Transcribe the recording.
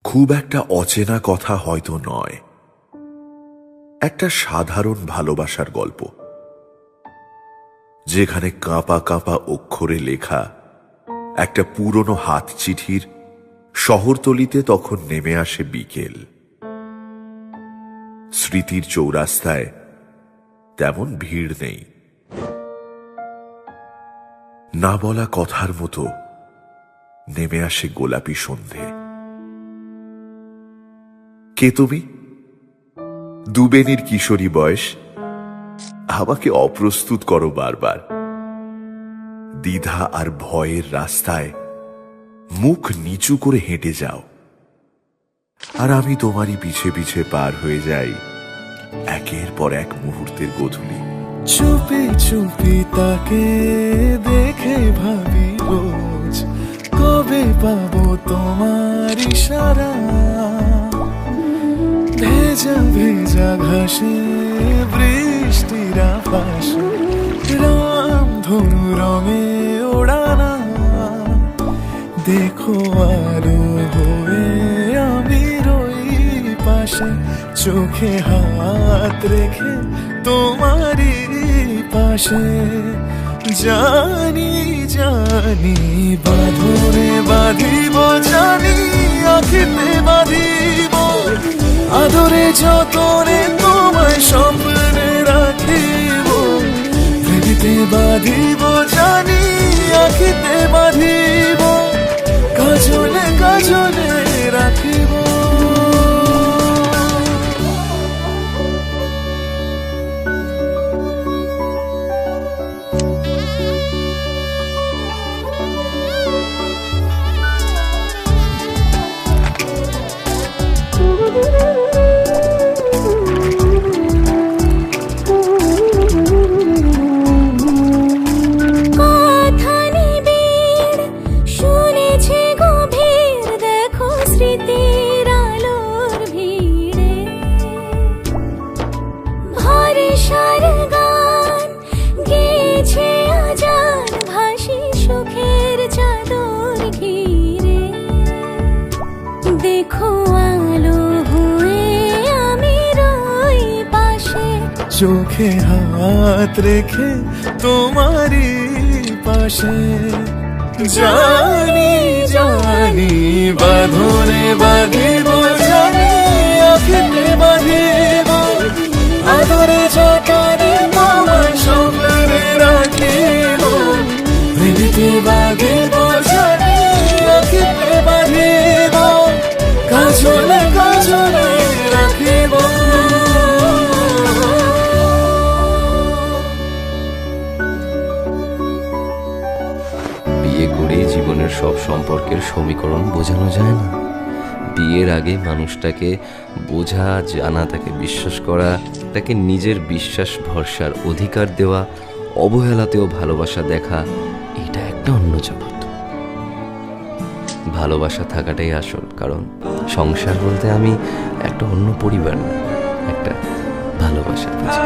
খুব একটা অচেনা কথা হয়তো নয়, একটা সাধারণ ভালোবাসার গল্প, যেখানে কাঁপা কাঁপা অক্ষরে লেখা একটা পুরনো হাত চিঠির শহরতলিতে তখন নেমে আসে বিকেল। স্মৃতির চৌরাস্তায় তেমন ভিড় নেই, না বলা কথার মতো নেমে আসে গোলাপি সন্ধে। কে তুমি? দুবেনির কিশোরী বয়স, আমাকে অপ্রস্তুত করো বারবার। দ্বিধা আর ভয়ের রাস্তায় মুখ নিচু করে হেঁটে যাও, আর আমি তোমারই পিছে পিছে পার হয়ে যাই একের পর এক মুহূর্তের গোধূলি। চুপি চুপি তাকে দেখে ভাবি রোজ, কবে পাবো তোমার ইশারা। ভেজা ভেজা ঘাসে বৃষ্টির আভাসে রামধনু রঙে ওড়ানা। দেখো আলো হয়ে আমি রই পাশে, চোখে হাত রেখে তোমারই পাশে। জানি জানি বাঁধনে বাঁধিব, জানি আখিতে বাঁধিব, আদরে যতনে তোমায় স্বপ্নে রাখিব। হৃদিতে বাঁধিব, জানি আখিতে বাঁধিব, কাজলে কাজলে রাখিব। চোখে হাত রেখে তোমারই পাশে। জানি জানি বাঁধনে বাঁধিব, জানি আখিতে বাঁধিব, আদরে যতনে তোমায় স্বপ্নে রাখিব। হৃদিতে বাঁধিব, জানি আখিতে বাঁধিব, কাজলে কাজলে রাখিব। বিয়ে করে জীবনের সব সম্পর্কের সমীকরণ বোঝানো যায় না। বিয়ের আগে মানুষটাকে বোঝা, জানা, তাকে বিশ্বাস করা, তাকে নিজের বিশ্বাস ভরসার অধিকার দেওয়া, অবহেলাতেও ভালোবাসা দেখা, এটা একটা অন্য জগৎ। ভালোবাসা থাকাটাই আসল, কারণ সংসার বলতে আমি একটা অন্য পরিবার না, একটা ভালোবাসা বুঝি।